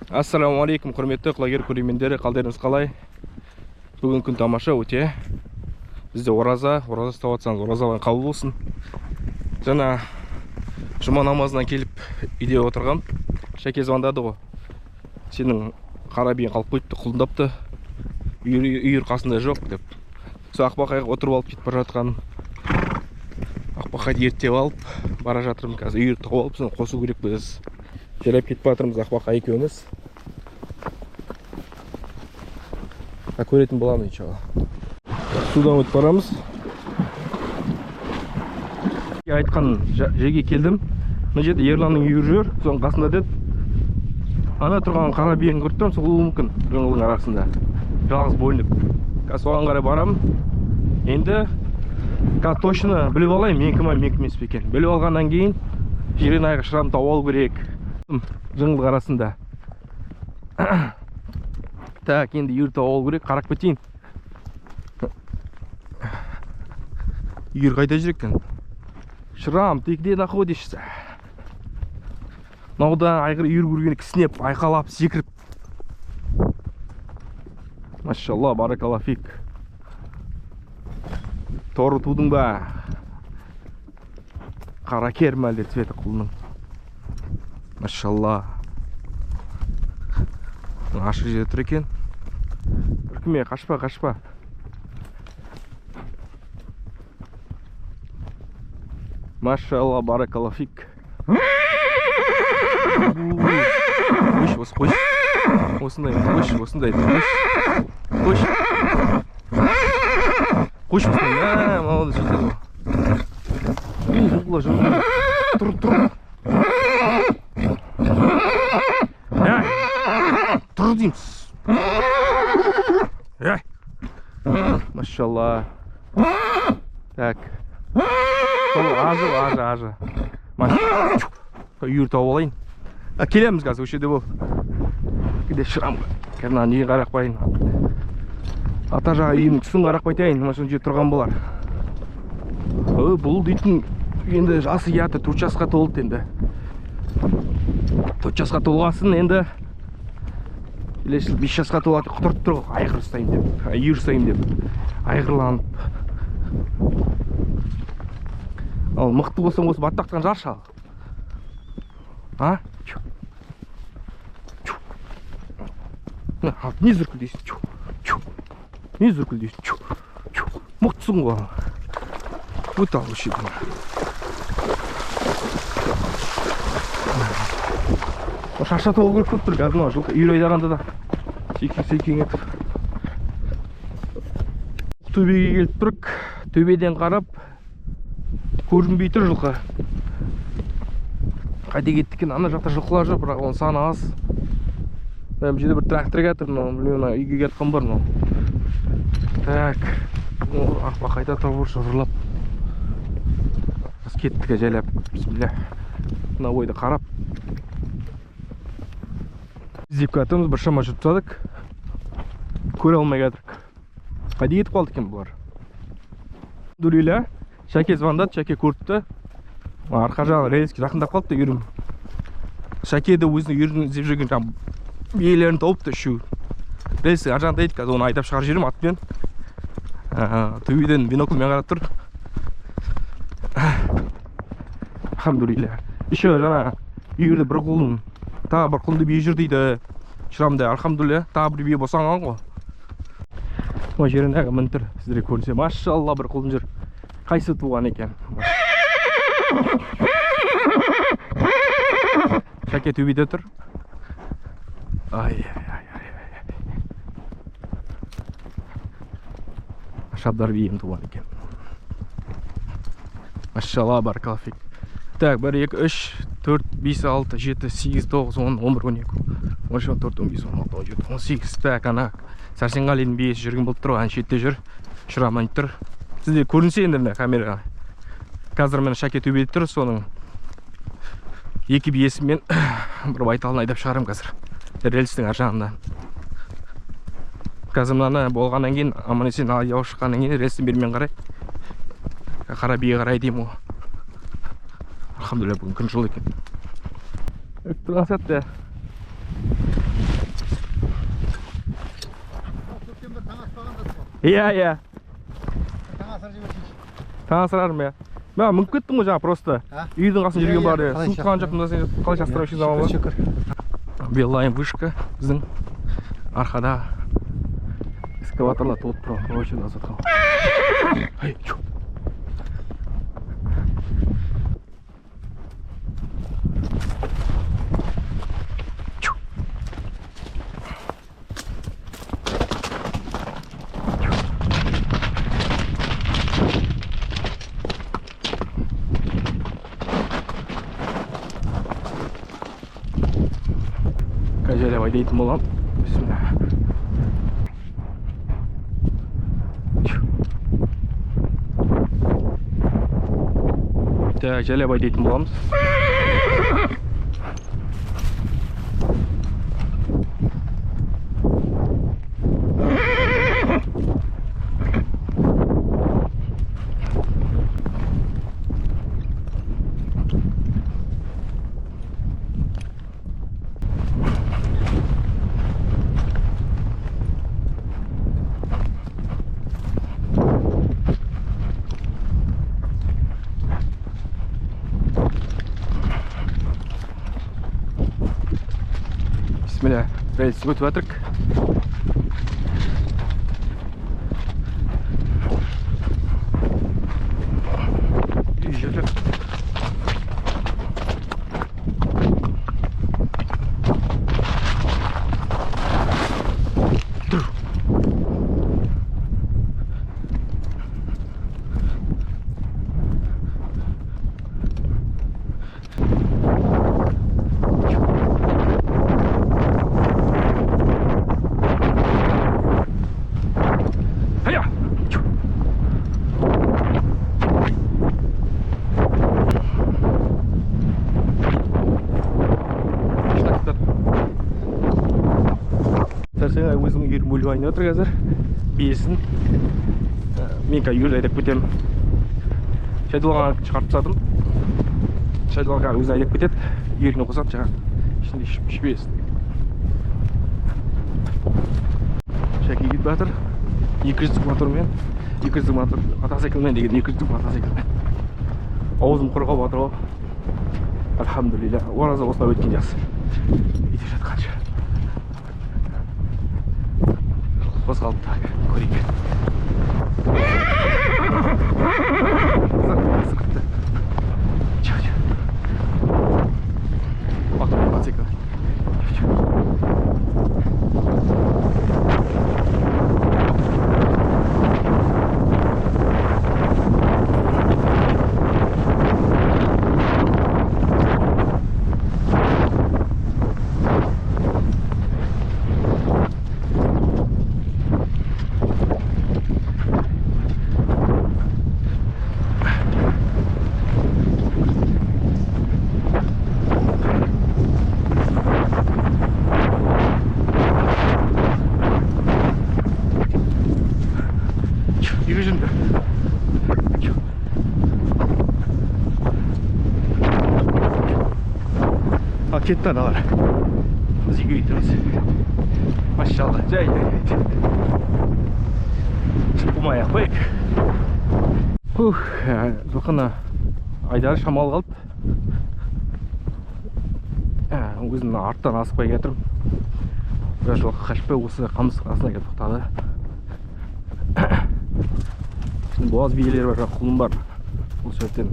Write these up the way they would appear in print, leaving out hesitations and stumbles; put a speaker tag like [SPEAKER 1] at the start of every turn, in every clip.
[SPEAKER 1] Ассаламуалейкум, құрметті құлагер көрермендері, қалдарыңыз қалай? Бүгін күн тамаша өте. Бізде ораза ұстап жатсаңыз, оразаларың қабыл болсын. Жаңа жұма намазынан келіп үйде отырғам. Шәке звондады ғой. Сенің қара биен қалып қойыпты, құлындапты. Үйір қасында жоқ деп. Сол Ақбақайға отырып алып кетіп бара жатқаным. Ақбақайды ерттеп алып бара жатырмын. Қазір үйір тауып алып, соны қосу керек біз. Желеп кетіп жатырмыз Ақбақай екеуміз. Көретін боламыз иншалла. Судан өтіп барамыз. Айтқан жерге келдім. Мына жерде Ерланның үйірі жүр, соның қасында деді. Ана тұрған қара биені көріп тұрмын, сол мүмкін жыңғылдың арасында. Жалғыз бөлініп. Қазір соған қарай барамын. Енді қазір точно біліп алайын, менікі ме, менікі емес пе екен. Біліп алғаннан кейін жирен айға шырамын тауып алу керек. Жыңғылдың арасында. Так, енді үйір тауып алу керек, қарап кетейін. Үйір қайда жүр екен? Шырам, ты где находишься? Мынаудан айғыр үйір көргені кісінеп, айқалап, секіріп. Машалла, баракалла фик. Торы тудың ба? Қара керім әлде цветі құлының. Машалла. Ашық жерде тұр екен. Үркіме, қашпа, қашпа. Машалла, баракалла фик. Қойш, осы қойш. Осындай, қойш, осындай. Қойш. Қойш, осындай. Мауды жетеді ғой. Жығыла, жығыла. Тұр. Тұр дейміз. Машалла. Так. Ажы. Машалла. Үйір тауып алайын. Келеміз қазір, өшеде бол. Кеде шырам. Кәрінан үйін қарақ байын. Ата жаға үйінің түсін қарақ байтайын. Машын жер тұрған болар. Бұл дейтін енді жасы яты 4 жасқа толды енді. 4 жасқа толғасын енді. 5 жасқа толады, құтырып тұр, айғыр ұстайын деп, үйір ұстайын деп, айғырланып. Ал мықты болсам осы баттақтан жаршы ал. А? Не зүркілдейсің? Не зүркілдейсің? Мықтысың ғой. Өт ал өшеді. Шаша толы көріп тұр, қазір мына жылқы үйір айдағанда да секең етіп. Төбеге келіп тұрық, төбеден қарап көрінбей тұр жылқы. Қайда кеттікен, ана жақта жылқылар жоқ, бірақ оның саны аз. Бұл жерде бір трактор кетір, білмеймін, үйге кеткен бар. Так, Ақбақайда тұрып жырлап. Біз кеттіге жайлап, бисмилля. Мына ойды қарап. Іздеп кәтіміз бір шама жүріп тұсадық. Көре алмай кәдірік. Қайда кетіп қалды екен бұлар? Дүрелі, Шәке звондады, Шәке көріпті. Арқа жағын релеске жақындап қалыпты үйірім. Шәке де өзінің үйірін іздеп жүрген биелерін тауыпты үшеу. Релеске аржағында еді, қазір оны айдап шығар жерім атпен. Төбеден бинокльмен қарап тұр. Алхамдулилля. Еще жаңа үйірді бір құлын. Тағы бір құлынды бие жүр дейді. Шырамда, алхамдулилля, тағы бір бие босанған ғой. О жерін әгі мінтір, сіздерге көрінсе. Машалла, бір құлын жүр. Қайсы туған екен. Шәке төбеде тұр. Ай. Шабдар бием туған екен. Машалла, баракалла фик. Так, 1, 2, 3, 4, 5, 6, 7, 8, 9, 10, 11, 12, 13, 14, 15, 16, 17, 18. Так, ана Сәрсенғалидің биесі жүрген болып тұр, ана шетте жүр. Шырамай тұр. Сізде көрінсе енді камераға. Қазір мен Шәке төбеде тұр, соның екі биесімен бір байталын айдап шығарым қазір. Релістің ар жағында. Қазір мынаны болғаннан кейін, аман-есен айдап шыққаннан кейін релістің бермен қарай. Қара бие қарай деймін ғой. Alhamdulillah бүгін күн жылы екен. Тұрған сәтте Иә.
[SPEAKER 2] Таңасыр жіберсейші.
[SPEAKER 1] Таңасырарым, иә. Мен мүніп кеттім ғой жаңа просто. Үйдің қасында жүрген бар. Суытқан жоқпын, сен қалай жастырып үшін заман
[SPEAKER 2] Шүкір.
[SPEAKER 1] Беллайм вышка біздің арқада экскаваторлар толып тұрған. Короче, назатқан. Ай, чу. Кәжелеп айдайтын болам. Бисмилля. Так, жәлеп айдайтын боламыз. Бисмилля, рельс өтіп жатырық. Үй жетіп. Сәрсен өзім үйір бөліп айны отыр қазір. Бесін. Мен қазір өзі айдап кетемін. Шайдылған шығарып тастадым. Шайдылған өзі айдап кетеді. Үйіріне қосады жаңа. Ішінде ішпесін. Шәке кетіп батыр. 200 мотормен. 200 мотор мотоциклмен деген 200 мотоциклмен. Аузым құрғап батыр ғой. Альхамдулилля. Ораза осылай өткен жақсы. Ете жатқанша. Қозғалып та көрейік. Сықытты. Чау. Батыр мотоцикл. Yüzünde. Hak etti analar. Biz iyi gidiyoruz. Maşallah. Cay. Çıkmaya koyuk. Bakın ayдар шамал қалып. Өзімнің арттан асықпай кетірім. Бір жол қашпай осы қамыс қасына келіп тоқтады. Боğaz биелері бар, құлын бар. Бұл сөйттен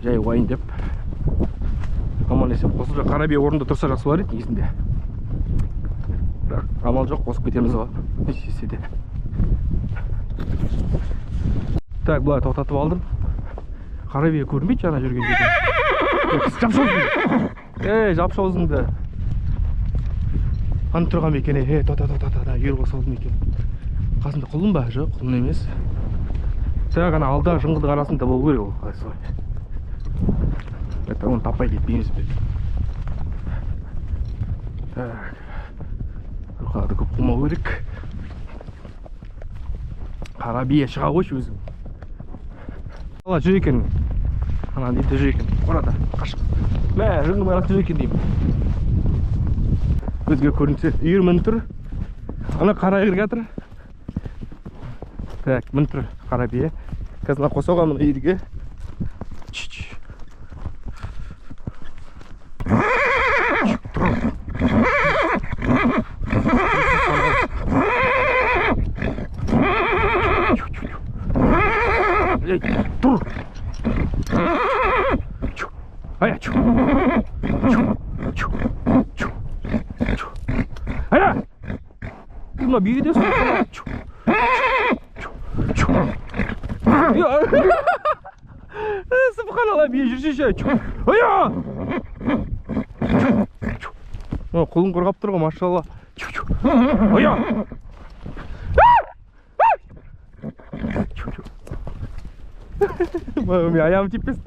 [SPEAKER 1] жай ойын деп. Аман есен қосып қара бие орында тұрса жақсы бар еді негізінде. Бірақ амал жоқ, қосып кетеміз ғой. Нешесе де. Так, бұлай тоқтатып алдым. Қара бие көрінбейді жаңа жүрген жерде. Жапшы аузыңды. Жапшы аузыңды. Аны тұрған екен, та үйір қосылдым екен. Қасында құлын ба? Жоқ, құлын емес. Так, ана алдағы жыңғылдың арасында болу керек ол. Қалай солай. Оны таппай кетпейміз бе. Так. Рухады көп қылмау керек. Қара бие шыға қойшы өзің. Ала жүр екен. Ана дейді жүр екен. Орада, қашық. Мә, жыңғылдың арасында жүр екен деймін. Өзге көрінсе үйір мініп тұр. Ана қара айғыр жатыр. Так, мін тұр қара бие. Қазір мына қоса қоймын үйірге. Тұр. Ая, чу. Ая. Мына биеге де чу. Субханалла, бие жүрсейші. Ая! Қолын қорғап тұр ғой, машалла. Ая! Мен аям теппес.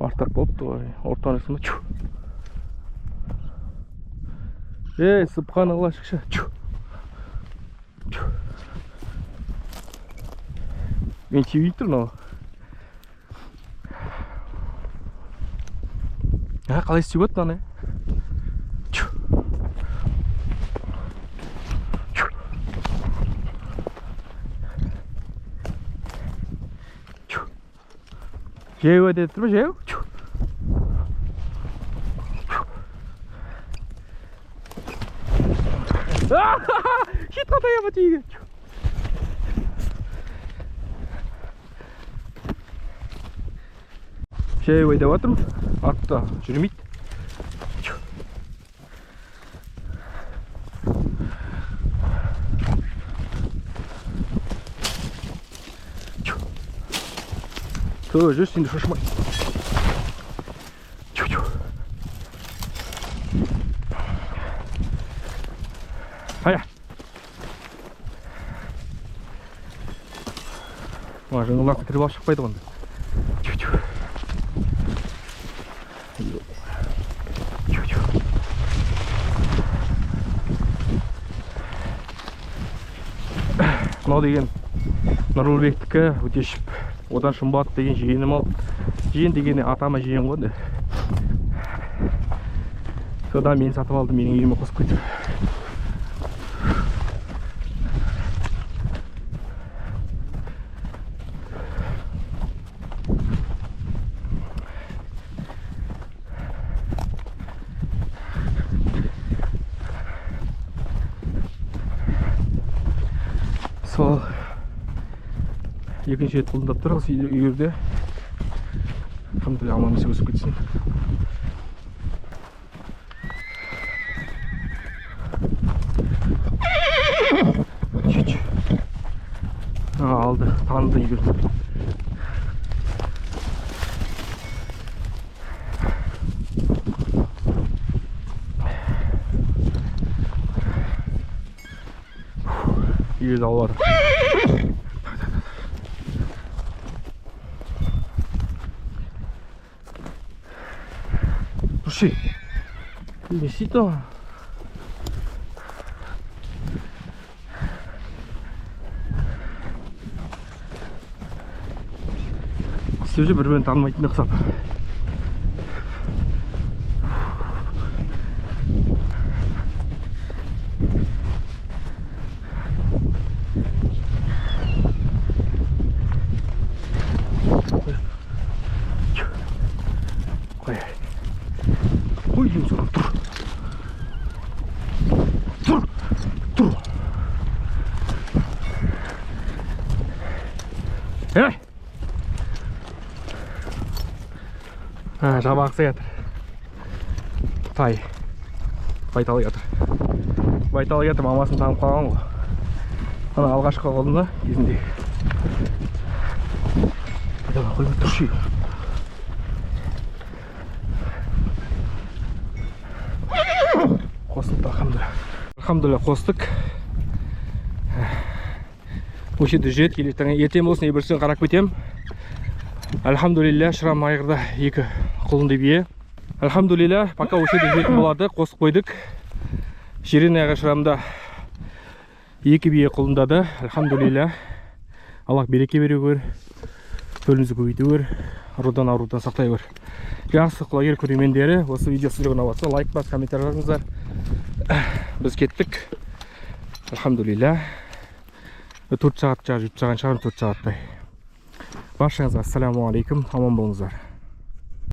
[SPEAKER 1] Артақ болыпты ғой, ортан үстінде. Субханалла, шықша. Мен тебейді тұр, мынау. Қалай істеп өтті аны? Жеу өте тұр ма, жеу? Хит қатая ма тейге? Жеу өйдеп отырмын, атта жүрмейді. Жүрс, енді шошымай. Ая. Жаңылаққа кіріп алып шықпайды ғанда. Мынау деген Нұрлыбектікі Өтешіп. Одан Шымбат деген жиенім ал. Жиен дегені атама жиен ғой. Содан мен сатып алды, менің үйіме қосып кетті. Сол екінші рет құлындап тұр осы үйірде. Алхамдулилля, аман есен өсіп кетсін. Алды, таныды үйірді. Үйірді алады. Слушай, неси-то. Сіз же бір-бірін танымайтын ұқсап. Ой, жұмсаған, тұр. Тұр. Әй! Жабақсы ятыр. Тай. Байталы ятыр. Байталы ятыр, мамасын танып қалған ғой. Ана алғашқы қолында кезінде. Қойма тұршы. Қосылды, алхамдулилля қостық. Осы жерде жет келеттің. Ертең болсын, ебірсін қарап кетем. Алхамдулилля, шырам айғырда екі құлынды бие. Алхамдулилля, пока осы жерде жетін болады, қосып қойдық. Жирен айға шырамда екі бие құлындады. Алхамдулилля, Аллах береке бере көр. Төліңізді көбейте бер, аурудан сақтай бер. Жақсы құлагер көрермендері, осы видео сіздерге ұнап жатса лайк бас, комментарий жазыңыздар. Біз кеттік. Алхамдулилля. 4 сағат жүріп шығармын, 4 сағаттай. Баршаңызға ассаламу алейкум, аман болыңыздар.